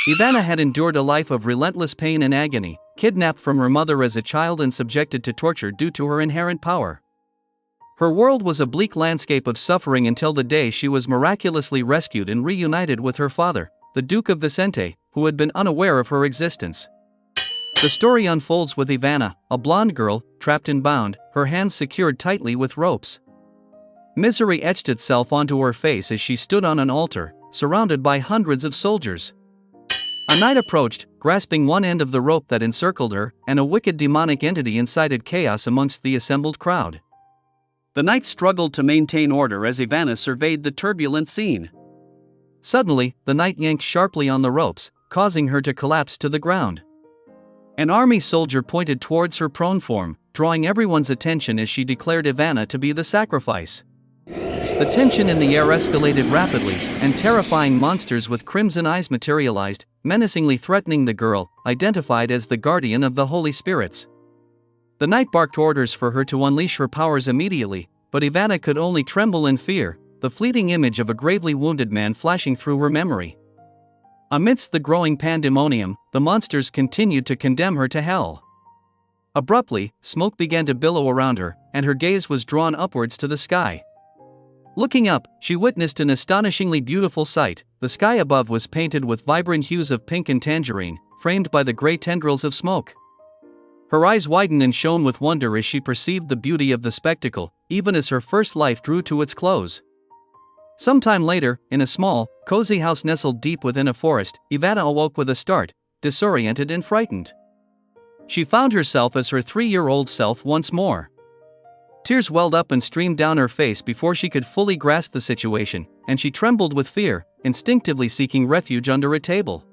Ivana had endured a life of relentless pain and agony, kidnapped from her mother as a child and subjected to torture due to her inherent power. Her world was a bleak landscape of suffering until the day she was miraculously rescued and reunited with her father, the Duke of Vicente, who had been unaware of her existence. The story unfolds with Ivana, a blonde girl, trapped and bound, her hands secured tightly with ropes. Misery etched itself onto her face as she stood on an altar, surrounded by hundreds of soldiers. A knight approached, grasping one end of the rope that encircled her, and a wicked demonic entity incited chaos amongst the assembled crowd. The knight struggled to maintain order as Ivana surveyed the turbulent scene. Suddenly, the knight yanked sharply on the ropes, causing her to collapse to the ground. An army soldier pointed towards her prone form, drawing everyone's attention as she declared Ivana to be the sacrifice. The tension in the air escalated rapidly, and terrifying monsters with crimson eyes materialized, menacingly threatening the girl, identified as the guardian of the Holy Spirits. The knight barked orders for her to unleash her powers immediately, but Ivana could only tremble in fear, the fleeting image of a gravely wounded man flashing through her memory. Amidst the growing pandemonium, the monsters continued to condemn her to hell. Abruptly, smoke began to billow around her, and her gaze was drawn upwards to the sky. Looking up, she witnessed an astonishingly beautiful sight. The sky above was painted with vibrant hues of pink and tangerine, framed by the gray tendrils of smoke. Her eyes widened and shone with wonder as she perceived the beauty of the spectacle, even as her first life drew to its close. Sometime later, in a small, cozy house nestled deep within a forest, Ivana awoke with a start, disoriented and frightened. She found herself as her 3-year-old self once more. Tears welled up and streamed down her face before she could fully grasp the situation, and she trembled with fear, instinctively seeking refuge under a table.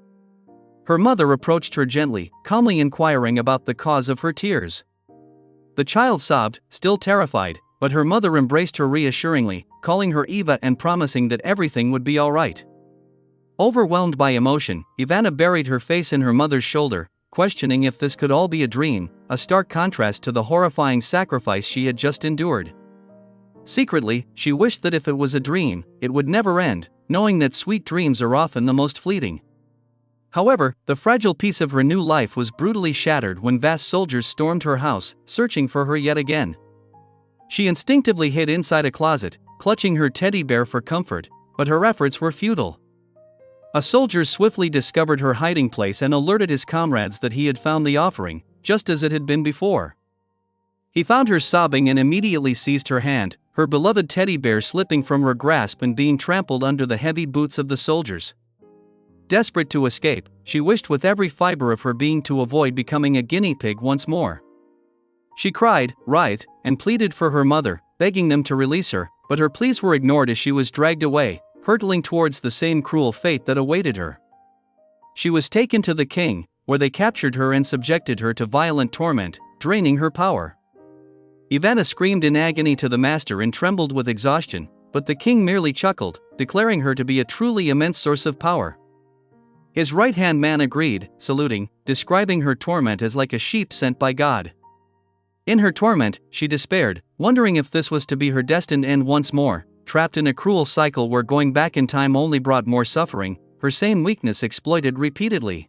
Her mother approached her gently, calmly inquiring about the cause of her tears. The child sobbed, still terrified, but her mother embraced her reassuringly, calling her Eva and promising that everything would be all right. Overwhelmed by emotion, Ivana buried her face in her mother's shoulder, questioning if this could all be a dream, a stark contrast to the horrifying sacrifice she had just endured. Secretly, she wished that if it was a dream, it would never end, knowing that sweet dreams are often the most fleeting. However, the fragile piece of her new life was brutally shattered when vast soldiers stormed her house, searching for her yet again. She instinctively hid inside a closet, clutching her teddy bear for comfort, but her efforts were futile. A soldier swiftly discovered her hiding place and alerted his comrades that he had found the offering, just as it had been before. He found her sobbing and immediately seized her hand, her beloved teddy bear slipping from her grasp and being trampled under the heavy boots of the soldiers. Desperate to escape, she wished with every fiber of her being to avoid becoming a guinea pig once more. She cried, writhed, and pleaded for her mother, begging them to release her, but her pleas were ignored as she was dragged away, hurtling towards the same cruel fate that awaited her. She was taken to the king, where they captured her and subjected her to violent torment, draining her power. Ivana screamed in agony to the master and trembled with exhaustion, but the king merely chuckled, declaring her to be a truly immense source of power. His right-hand man agreed, saluting, describing her torment as like a sheep sent by God. In her torment, she despaired, wondering if this was to be her destined end once more, trapped in a cruel cycle where going back in time only brought more suffering, her same weakness exploited repeatedly.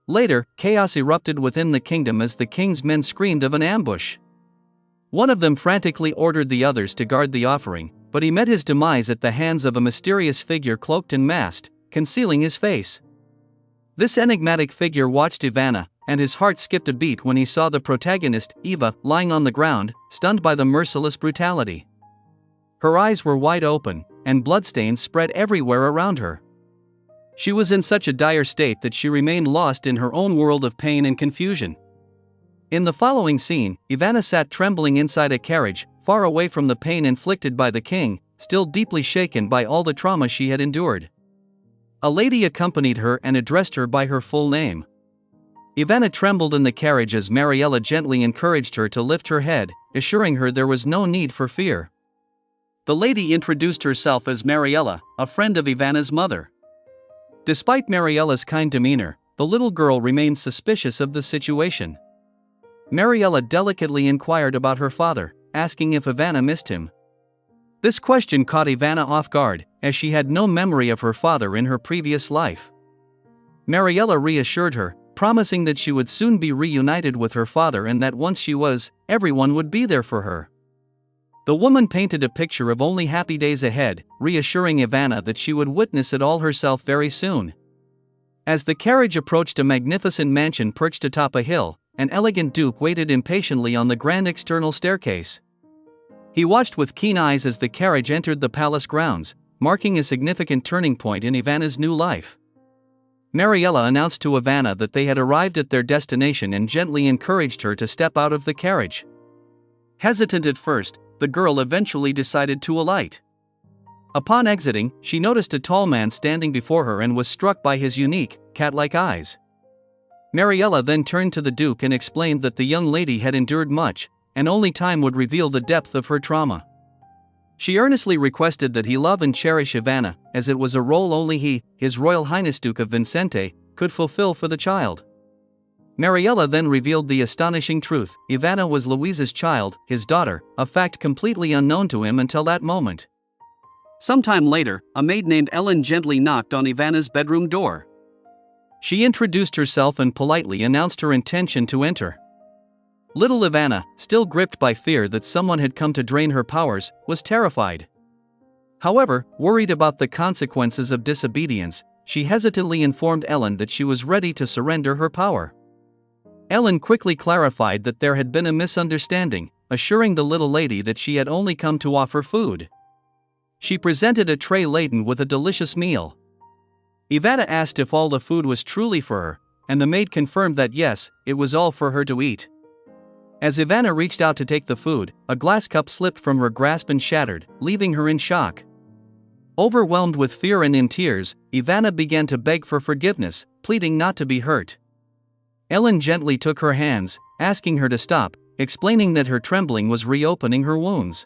Later, chaos erupted within the kingdom as the king's men screamed of an ambush. One of them frantically ordered the others to guard the offering, but he met his demise at the hands of a mysterious figure cloaked and masked, concealing his face. This enigmatic figure watched Ivana, and his heart skipped a beat when he saw the protagonist, Eva, lying on the ground, stunned by the merciless brutality. Her eyes were wide open, and bloodstains spread everywhere around her. She was in such a dire state that she remained lost in her own world of pain and confusion. In the following scene, Ivana sat trembling inside a carriage, far away from the pain inflicted by the king, still deeply shaken by all the trauma she had endured. A lady accompanied her and addressed her by her full name. Ivana trembled in the carriage as Mariella gently encouraged her to lift her head, assuring her there was no need for fear. The lady introduced herself as Mariella, a friend of Ivana's mother. Despite Mariella's kind demeanor, the little girl remained suspicious of the situation. Mariella delicately inquired about her father, asking if Ivana missed him. This question caught Ivana off guard, as she had no memory of her father in her previous life. Mariella reassured her, promising that she would soon be reunited with her father and that once she was, everyone would be there for her. The woman painted a picture of only happy days ahead, reassuring Ivana that she would witness it all herself very soon. As the carriage approached a magnificent mansion perched atop a hill, an elegant duke waited impatiently on the grand external staircase. He watched with keen eyes as the carriage entered the palace grounds, marking a significant turning point in Ivana's new life. Mariella announced to Ivana that they had arrived at their destination and gently encouraged her to step out of the carriage. Hesitant at first, the girl eventually decided to alight. Upon exiting, she noticed a tall man standing before her and was struck by his unique, cat-like eyes. Mariella then turned to the Duke and explained that the young lady had endured much, and only time would reveal the depth of her trauma. She earnestly requested that he love and cherish Ivana, as it was a role only he, His Royal Highness Duke of Vincente, could fulfill for the child. Mariella then revealed the astonishing truth: Ivana was Luisa's child, his daughter, a fact completely unknown to him until that moment. Sometime later, a maid named Ellen gently knocked on Ivana's bedroom door. She introduced herself and politely announced her intention to enter. Little Ivana, still gripped by fear that someone had come to drain her powers, was terrified. However, worried about the consequences of disobedience, she hesitantly informed Ellen that she was ready to surrender her power. Ellen quickly clarified that there had been a misunderstanding, assuring the little lady that she had only come to offer food. She presented a tray laden with a delicious meal. Ivana asked if all the food was truly for her, and the maid confirmed that yes, it was all for her to eat. As Ivana reached out to take the food, a glass cup slipped from her grasp and shattered, leaving her in shock. Overwhelmed with fear and in tears, Ivana began to beg for forgiveness, pleading not to be hurt. Ellen gently took her hands, asking her to stop, explaining that her trembling was reopening her wounds.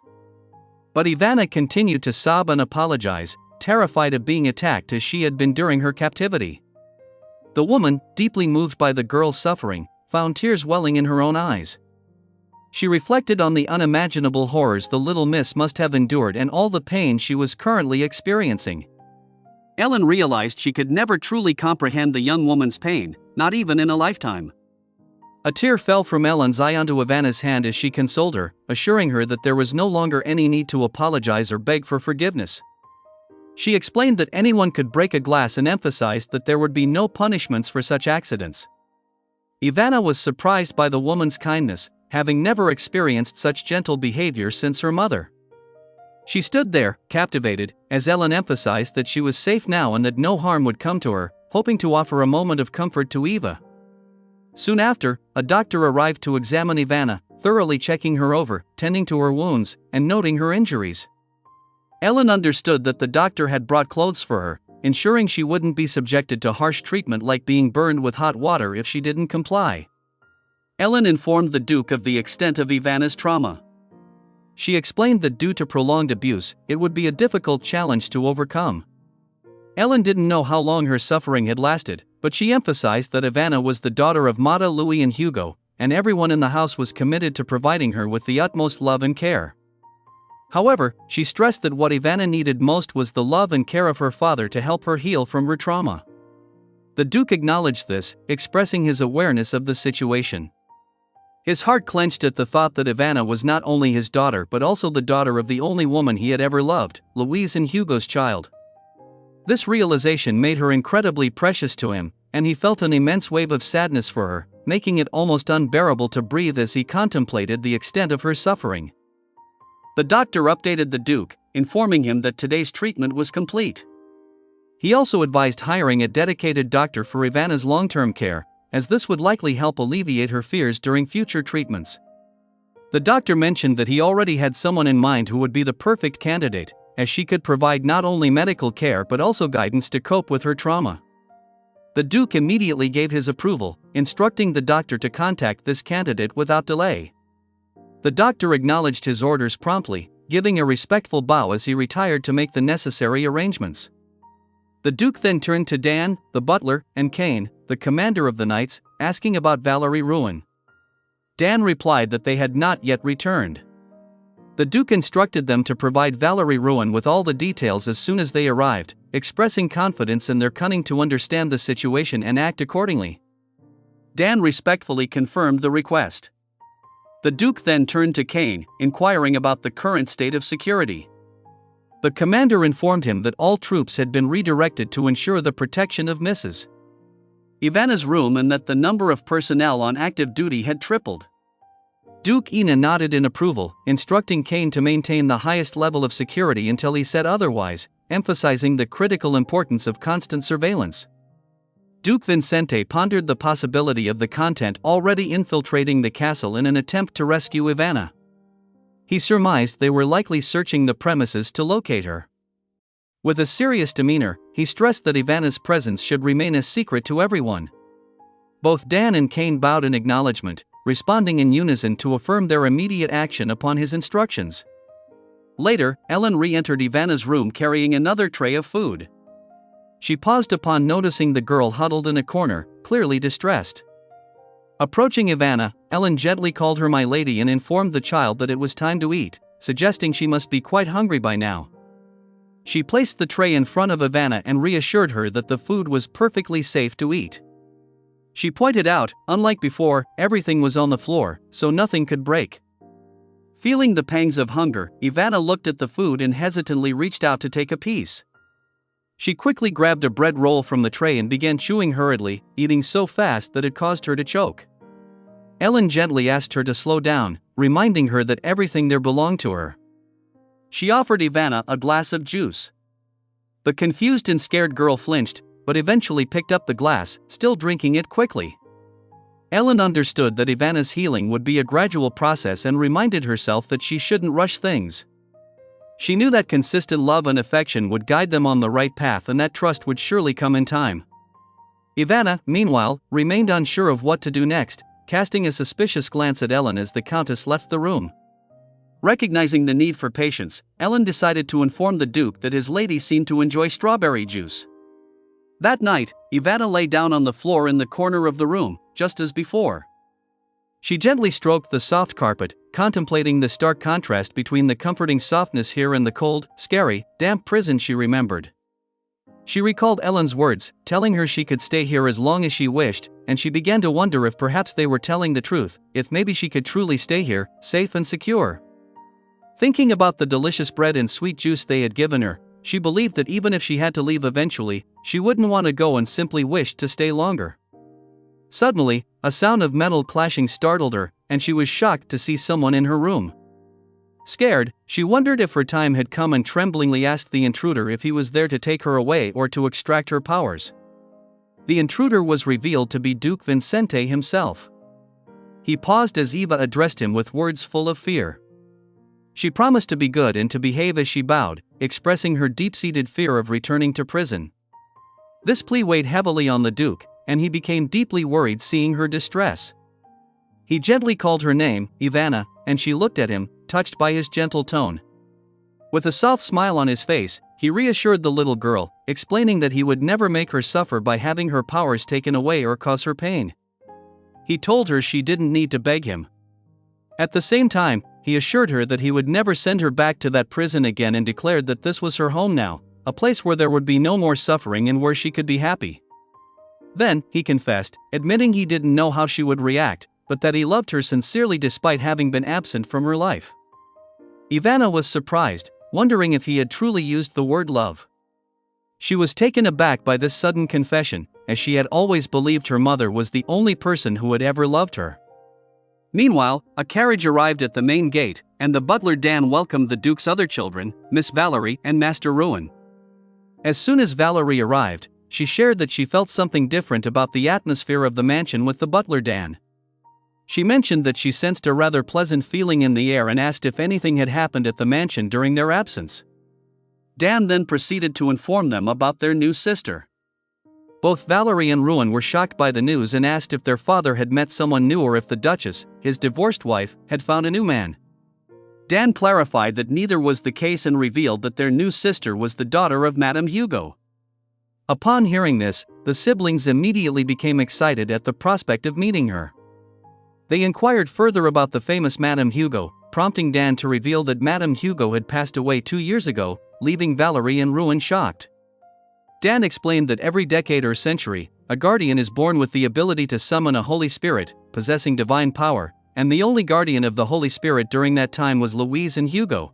But Ivana continued to sob and apologize, terrified of being attacked as she had been during her captivity. The woman, deeply moved by the girl's suffering, found tears welling in her own eyes. She reflected on the unimaginable horrors the little miss must have endured and all the pain she was currently experiencing. Ellen realized she could never truly comprehend the young woman's pain, not even in a lifetime. A tear fell from Ellen's eye onto Ivana's hand as she consoled her, assuring her that there was no longer any need to apologize or beg for forgiveness. She explained that anyone could break a glass and emphasized that there would be no punishments for such accidents. Ivana was surprised by the woman's kindness, having never experienced such gentle behavior since her mother. She stood there, captivated, as Ellen emphasized that she was safe now and that no harm would come to her, hoping to offer a moment of comfort to Eva. Soon after, a doctor arrived to examine Ivana, thoroughly checking her over, tending to her wounds, and noting her injuries. Ellen understood that the doctor had brought clothes for her, ensuring she wouldn't be subjected to harsh treatment like being burned with hot water if she didn't comply. Ellen informed the Duke of the extent of Ivana's trauma. She explained that due to prolonged abuse, it would be a difficult challenge to overcome. Ellen didn't know how long her suffering had lasted, but she emphasized that Ivana was the daughter of Mata, Louis and Hugo, and everyone in the house was committed to providing her with the utmost love and care. However, she stressed that what Ivana needed most was the love and care of her father to help her heal from her trauma. The Duke acknowledged this, expressing his awareness of the situation. His heart clenched at the thought that Ivana was not only his daughter but also the daughter of the only woman he had ever loved, Louise and Hugo's child. This realization made her incredibly precious to him, and he felt an immense wave of sadness for her, making it almost unbearable to breathe as he contemplated the extent of her suffering. The doctor updated the Duke, informing him that today's treatment was complete. He also advised hiring a dedicated doctor for Ivana's long-term care, as this would likely help alleviate her fears during future treatments. The doctor mentioned that he already had someone in mind who would be the perfect candidate, as she could provide not only medical care but also guidance to cope with her trauma. The Duke immediately gave his approval, instructing the doctor to contact this candidate without delay. The doctor acknowledged his orders promptly, giving a respectful bow as he retired to make the necessary arrangements. The Duke then turned to Dan, the butler, and Kane, the commander of the knights, asking about Valerie Ruin. Dan replied that they had not yet returned. The Duke instructed them to provide Valerie Ruin with all the details as soon as they arrived, expressing confidence in their cunning to understand the situation and act accordingly. Dan respectfully confirmed the request. The Duke then turned to Kane, inquiring about the current state of security. The commander informed him that all troops had been redirected to ensure the protection of Mrs. Ivana's room and that the number of personnel on active duty had tripled. Duke Ina nodded in approval, instructing Kane to maintain the highest level of security until he said otherwise, emphasizing the critical importance of constant surveillance. Duke Vincente pondered the possibility of the content already infiltrating the castle in an attempt to rescue Ivana. He surmised they were likely searching the premises to locate her. With a serious demeanor, he stressed that Ivana's presence should remain a secret to everyone. Both Dan and Kane bowed in acknowledgement, responding in unison to affirm their immediate action upon his instructions. Later, Ellen re-entered Ivana's room carrying another tray of food. She paused upon noticing the girl huddled in a corner, clearly distressed. Approaching Ivana, Ellen gently called her my lady and informed the child that it was time to eat, suggesting she must be quite hungry by now. She placed the tray in front of Ivana and reassured her that the food was perfectly safe to eat. She pointed out, unlike before, everything was on the floor, so nothing could break. Feeling the pangs of hunger, Ivana looked at the food and hesitantly reached out to take a piece. She quickly grabbed a bread roll from the tray and began chewing hurriedly, eating so fast that it caused her to choke. Ellen gently asked her to slow down, reminding her that everything there belonged to her. She offered Ivana a glass of juice. The confused and scared girl flinched, but eventually picked up the glass, still drinking it quickly. Ellen understood that Ivana's healing would be a gradual process and reminded herself that she shouldn't rush things. She knew that consistent love and affection would guide them on the right path and that trust would surely come in time. Ivana, meanwhile, remained unsure of what to do next, casting a suspicious glance at Ellen as the Countess left the room. Recognizing the need for patience, Ellen decided to inform the Duke that his lady seemed to enjoy strawberry juice. That night, Ivana lay down on the floor in the corner of the room, just as before. She gently stroked the soft carpet, contemplating the stark contrast between the comforting softness here and the cold, scary, damp prison she remembered. She recalled Ellen's words, telling her she could stay here as long as she wished, and she began to wonder if perhaps they were telling the truth, if maybe she could truly stay here, safe and secure. Thinking about the delicious bread and sweet juice they had given her, she believed that even if she had to leave eventually, she wouldn't want to go and simply wished to stay longer. Suddenly, a sound of metal clashing startled her, and she was shocked to see someone in her room. Scared, she wondered if her time had come and tremblingly asked the intruder if he was there to take her away or to extract her powers. The intruder was revealed to be Duke Vincente himself. He paused as Eva addressed him with words full of fear. She promised to be good and to behave as she bowed, expressing her deep-seated fear of returning to prison. This plea weighed heavily on the Duke, and he became deeply worried seeing her distress. He gently called her name, Ivana, and she looked at him, touched by his gentle tone. With a soft smile on his face, he reassured the little girl, explaining that he would never make her suffer by having her powers taken away or cause her pain. He told her she didn't need to beg him. At the same time, he assured her that he would never send her back to that prison again and declared that this was her home now, a place where there would be no more suffering and where she could be happy. Then, he confessed, admitting he didn't know how she would react, but that he loved her sincerely despite having been absent from her life. Ivana was surprised, wondering if he had truly used the word love. She was taken aback by this sudden confession, as she had always believed her mother was the only person who had ever loved her. Meanwhile, a carriage arrived at the main gate, and the butler Dan welcomed the Duke's other children, Miss Valerie and Master Ruin. As soon as Valerie arrived, she shared that she felt something different about the atmosphere of the mansion with the butler Dan. She mentioned that she sensed a rather pleasant feeling in the air and asked if anything had happened at the mansion during their absence. Dan then proceeded to inform them about their new sister. Both Valerie and Ruin were shocked by the news and asked if their father had met someone new or if the Duchess, his divorced wife, had found a new man. Dan clarified that neither was the case and revealed that their new sister was the daughter of Madame Hugo. Upon hearing this, the siblings immediately became excited at the prospect of meeting her. They inquired further about the famous Madame Hugo, prompting Dan to reveal that Madame Hugo had passed away 2 years ago, leaving Valerie and Ruin shocked. Dan explained that every decade or century, a guardian is born with the ability to summon a Holy Spirit, possessing divine power, and the only guardian of the Holy Spirit during that time was Louise and Hugo.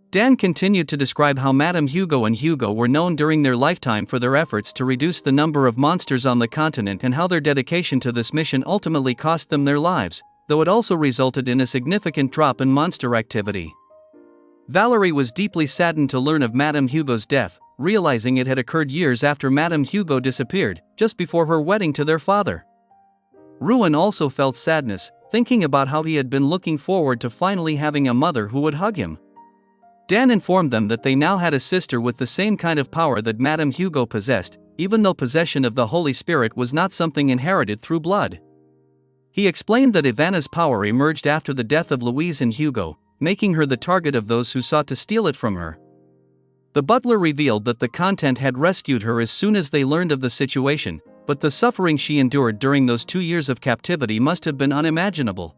Dan continued to describe how Madame Hugo and Hugo were known during their lifetime for their efforts to reduce the number of monsters on the continent and how their dedication to this mission ultimately cost them their lives, though it also resulted in a significant drop in monster activity. Valerie was deeply saddened to learn of Madame Hugo's death, realizing it had occurred years after Madame Hugo disappeared, just before her wedding to their father. Ruin also felt sadness, thinking about how he had been looking forward to finally having a mother who would hug him. Dan informed them that they now had a sister with the same kind of power that Madame Hugo possessed, even though possession of the Holy Spirit was not something inherited through blood. He explained that Ivana's power emerged after the death of Louise and Hugo, making her the target of those who sought to steal it from her. The butler revealed that the content had rescued her as soon as they learned of the situation, but the suffering she endured during those 2 years of captivity must have been unimaginable.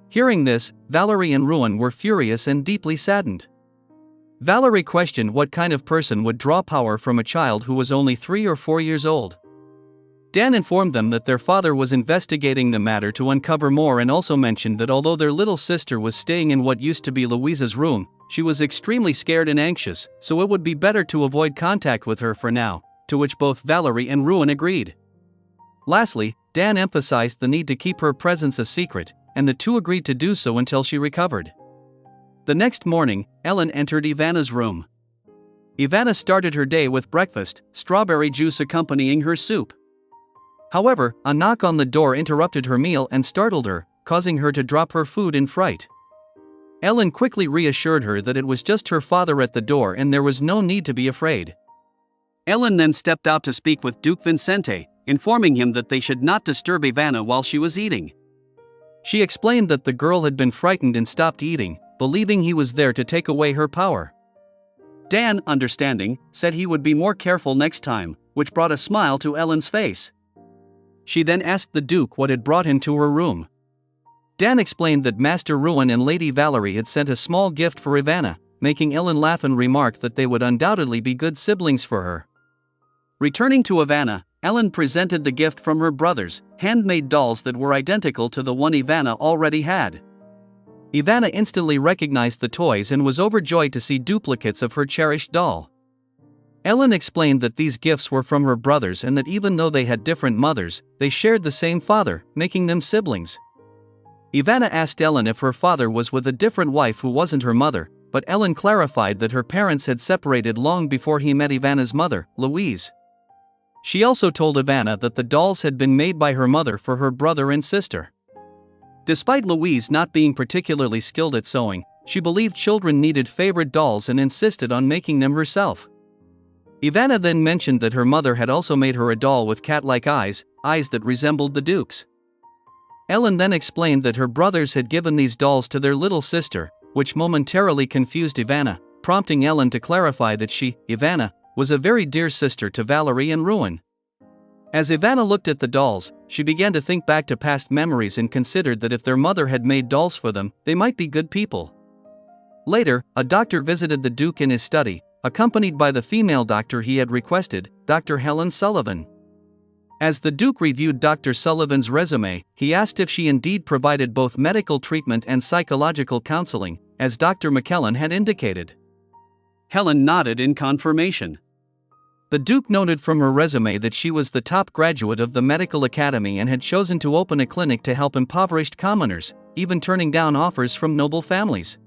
Hearing this, Valerie and Ruin were furious and deeply saddened. Valerie questioned what kind of person would draw power from a child who was only 3 or 4 years old. Dan informed them that their father was investigating the matter to uncover more and also mentioned that although their little sister was staying in what used to be Louise's room, she was extremely scared and anxious, so it would be better to avoid contact with her for now, to which both Valerie and Ruin agreed. Lastly, Dan emphasized the need to keep her presence a secret, and the two agreed to do so until she recovered. The next morning, Ellen entered Ivana's room. Ivana started her day with breakfast, strawberry juice accompanying her soup. However, a knock on the door interrupted her meal and startled her, causing her to drop her food in fright. Ellen quickly reassured her that it was just her father at the door and there was no need to be afraid. Ellen then stepped out to speak with Duke Vincente, informing him that they should not disturb Ivana while she was eating. She explained that the girl had been frightened and stopped eating, believing he was there to take away her power. Dan, understanding, said he would be more careful next time, which brought a smile to Ellen's face. She then asked the Duke what had brought him to her room. Dan explained that Master Ruin and Lady Valerie had sent a small gift for Ivana, making Ellen laugh and remark that they would undoubtedly be good siblings for her. Returning to Ivana, Ellen presented the gift from her brothers, handmade dolls that were identical to the one Ivana already had. Ivana instantly recognized the toys and was overjoyed to see duplicates of her cherished doll. Ellen explained that these gifts were from her brothers and that even though they had different mothers, they shared the same father, making them siblings. Ivana asked Ellen if her father was with a different wife who wasn't her mother, but Ellen clarified that her parents had separated long before he met Ivana's mother, Louise. She also told Ivana that the dolls had been made by her mother for her brother and sister. Despite Louise not being particularly skilled at sewing, she believed children needed favorite dolls and insisted on making them herself. Ivana then mentioned that her mother had also made her a doll with cat-like eyes that resembled the Duke's. Ellen then explained that her brothers had given these dolls to their little sister, which momentarily confused Ivana, prompting Ellen to clarify that she, Ivana, was a very dear sister to Valerie and Ruin. As Ivana looked at the dolls, she began to think back to past memories and considered that if their mother had made dolls for them, they might be good people. Later, a doctor visited the Duke in his study, accompanied by the female doctor he had requested, Dr. Helen Sullivan. As the Duke reviewed Dr. Sullivan's resume, he asked if she indeed provided both medical treatment and psychological counseling, as Dr. McKellen had indicated. Helen nodded in confirmation. The Duke noted from her resume that she was the top graduate of the medical academy and had chosen to open a clinic to help impoverished commoners, even turning down offers from noble families.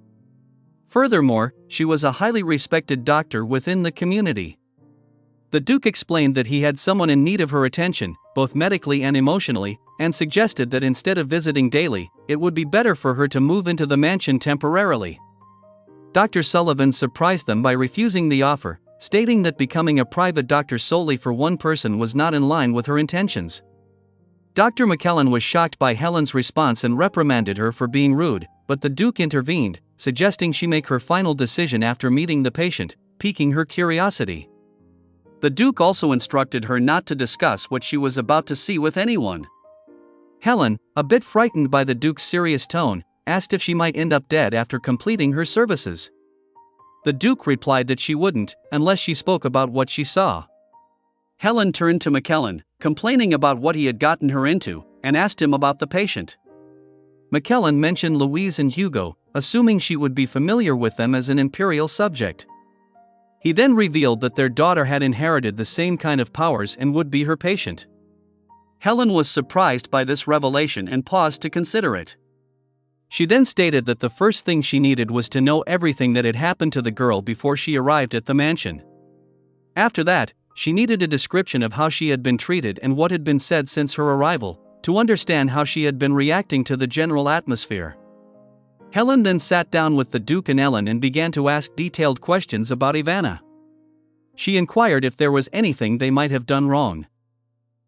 Furthermore, she was a highly respected doctor within the community. The Duke explained that he had someone in need of her attention, both medically and emotionally, and suggested that instead of visiting daily, it would be better for her to move into the mansion temporarily. Dr. Sullivan surprised them by refusing the offer, stating that becoming a private doctor solely for one person was not in line with her intentions. Dr. McKellen was shocked by Helen's response and reprimanded her for being rude, but the Duke intervened, suggesting she make her final decision after meeting the patient, piquing her curiosity. The Duke also instructed her not to discuss what she was about to see with anyone. Helen, a bit frightened by the Duke's serious tone, asked if she might end up dead after completing her services. The Duke replied that she wouldn't, unless she spoke about what she saw. Helen turned to McKellen, complaining about what he had gotten her into, and asked him about the patient. McKellen mentioned Louise and Hugo, assuming she would be familiar with them as an imperial subject. He then revealed that their daughter had inherited the same kind of powers and would be her patient. Helen was surprised by this revelation and paused to consider it. She then stated that the first thing she needed was to know everything that had happened to the girl before she arrived at the mansion. After that, she needed a description of how she had been treated and what had been said since her arrival, to understand how she had been reacting to the general atmosphere. Helen then sat down with the Duke and Ellen and began to ask detailed questions about Ivana. She inquired if there was anything they might have done wrong.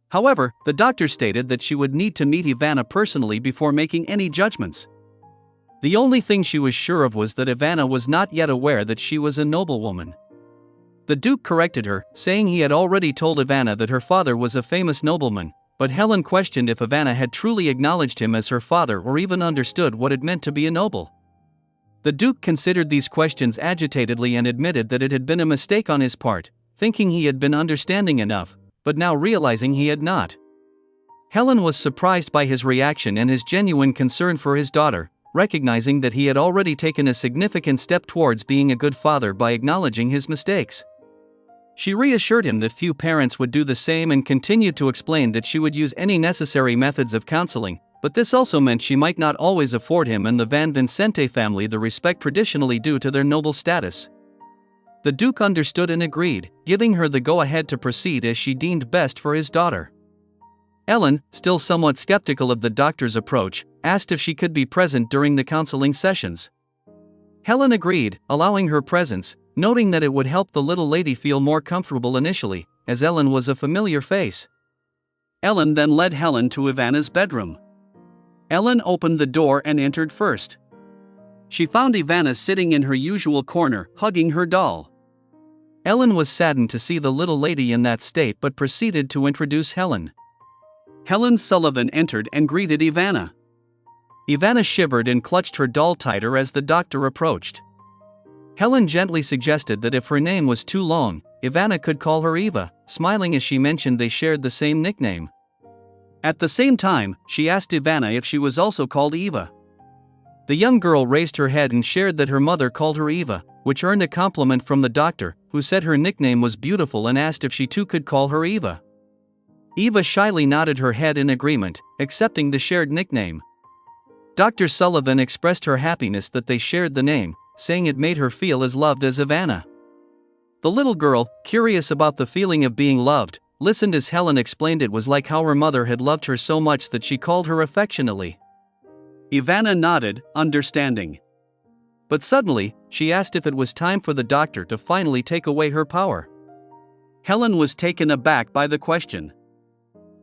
However, the doctor stated that she would need to meet Ivana personally before making any judgments. The only thing she was sure of was that Ivana was not yet aware that she was a noblewoman. The Duke corrected her, saying he had already told Ivana that her father was a famous nobleman, but Helen questioned if Ivana had truly acknowledged him as her father or even understood what it meant to be a noble. The Duke considered these questions agitatedly and admitted that it had been a mistake on his part, thinking he had been understanding enough, but now realizing he had not. Helen was surprised by his reaction and his genuine concern for his daughter, recognizing that he had already taken a significant step towards being a good father by acknowledging his mistakes. She reassured him that few parents would do the same and continued to explain that she would use any necessary methods of counseling, but this also meant she might not always afford him and the Van Vincente family the respect traditionally due to their noble status. The Duke understood and agreed, giving her the go-ahead to proceed as she deemed best for his daughter. Ellen, still somewhat skeptical of the doctor's approach, asked if she could be present during the counseling sessions. Helen agreed, allowing her presence, noting that it would help the little lady feel more comfortable initially, as Ellen was a familiar face. Ellen then led Helen to Ivana's bedroom. Ellen opened the door and entered first. She found Ivana sitting in her usual corner, hugging her doll. Ellen was saddened to see the little lady in that state but proceeded to introduce Helen. Helen Sullivan entered and greeted Ivana. Ivana shivered and clutched her doll tighter as the doctor approached. Helen gently suggested that if her name was too long, Ivana could call her Eva, smiling as she mentioned they shared the same nickname. At the same time, she asked Ivana if she was also called Eva. The young girl raised her head and shared that her mother called her Eva, which earned a compliment from the doctor, who said her nickname was beautiful and asked if she too could call her Eva. Eva shyly nodded her head in agreement, accepting the shared nickname. Dr. Sullivan expressed her happiness that they shared the name, saying it made her feel as loved as Ivana. The little girl, curious about the feeling of being loved, listened as Helen explained it was like how her mother had loved her so much that she called her affectionately. Ivana nodded, understanding. But suddenly, she asked if it was time for the doctor to finally take away her power. Helen was taken aback by the question.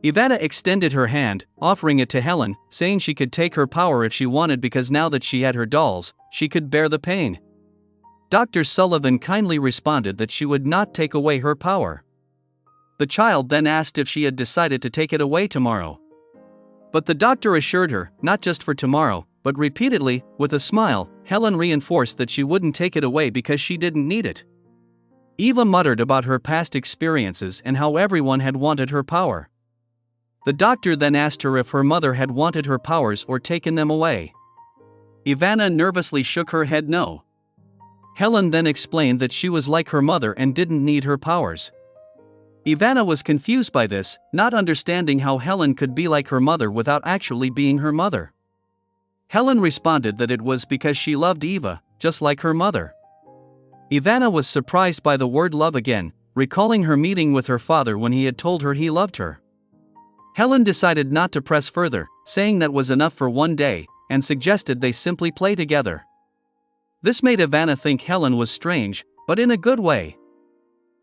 Ivana extended her hand, offering it to Helen, saying she could take her power if she wanted because now that she had her dolls, she could bear the pain. Dr. Sullivan kindly responded that she would not take away her power. The child then asked if she had decided to take it away tomorrow. But the doctor assured her, not just for tomorrow, but repeatedly, with a smile. Helen reinforced that she wouldn't take it away because she didn't need it. Eva muttered about her past experiences and how everyone had wanted her power. The doctor then asked her if her mother had wanted her powers or taken them away. Ivana nervously shook her head no. Helen then explained that she was like her mother and didn't need her powers. Ivana was confused by this, not understanding how Helen could be like her mother without actually being her mother. Helen responded that it was because she loved Eva, just like her mother. Ivana was surprised by the word love again, recalling her meeting with her father when he had told her he loved her. Helen decided not to press further, saying that was enough for one day, and suggested they simply play together. This made Ivana think Helen was strange, but in a good way.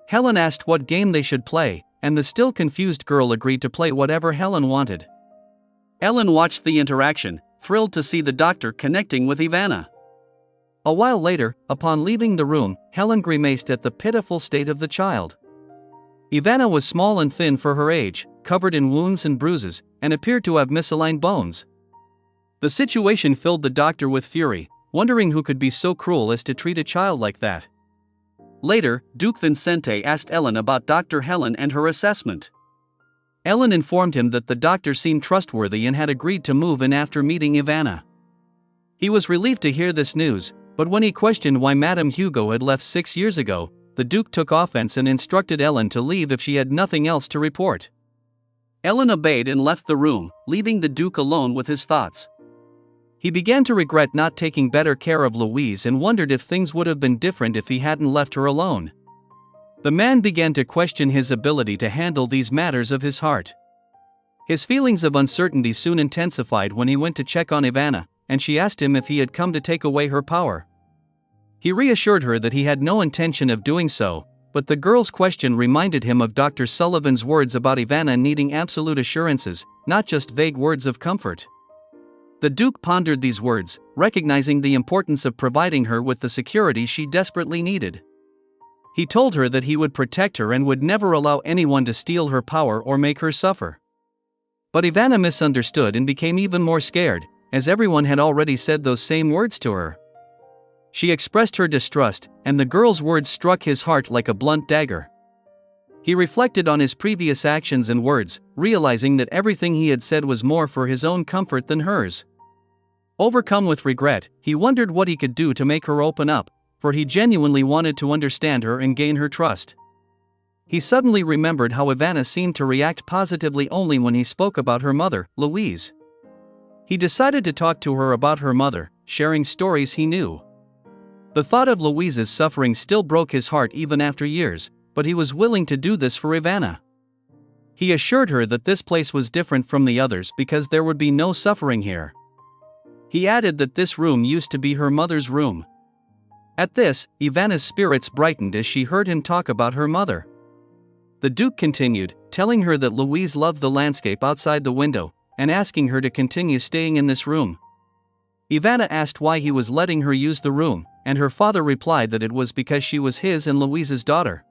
Helen asked what game they should play, and the still confused girl agreed to play whatever Helen wanted. Ellen watched the interaction, thrilled to see the doctor connecting with Ivana. A while later, upon leaving the room, Helen grimaced at the pitiful state of the child. Ivana was small and thin for her age, covered in wounds and bruises, and appeared to have misaligned bones. The situation filled the doctor with fury, wondering who could be so cruel as to treat a child like that. Later, Duke Vincente asked Ellen about Dr. Helen and her assessment. Ellen informed him that the doctor seemed trustworthy and had agreed to move in after meeting Ivana. He was relieved to hear this news, but when he questioned why Madame Hugo had left 6 years ago, the Duke took offense and instructed Ellen to leave if she had nothing else to report. Ellen obeyed and left the room, leaving the Duke alone with his thoughts. He began to regret not taking better care of Louise and wondered if things would have been different if he hadn't left her alone. The man began to question his ability to handle these matters of his heart. His feelings of uncertainty soon intensified when he went to check on Ivana, and she asked him if he had come to take away her power. He reassured her that he had no intention of doing so, but the girl's question reminded him of Dr. Sullivan's words about Ivana needing absolute assurances, not just vague words of comfort. The Duke pondered these words, recognizing the importance of providing her with the security she desperately needed. He told her that he would protect her and would never allow anyone to steal her power or make her suffer. But Ivana misunderstood and became even more scared, as everyone had already said those same words to her. She expressed her distrust, and the girl's words struck his heart like a blunt dagger. He reflected on his previous actions and words, realizing that everything he had said was more for his own comfort than hers. Overcome with regret, he wondered what he could do to make her open up, for he genuinely wanted to understand her and gain her trust. He suddenly remembered how Ivana seemed to react positively only when he spoke about her mother, Louise. He decided to talk to her about her mother, sharing stories he knew. The thought of Louise's suffering still broke his heart even after years, but he was willing to do this for Ivana. He assured her that this place was different from the others because there would be no suffering here. He added that this room used to be her mother's room. At this, Ivana's spirits brightened as she heard him talk about her mother. The Duke continued, telling her that Louise loved the landscape outside the window, and asking her to continue staying in this room. Ivana asked why he was letting her use the room, and her father replied that it was because she was his and Louise's daughter.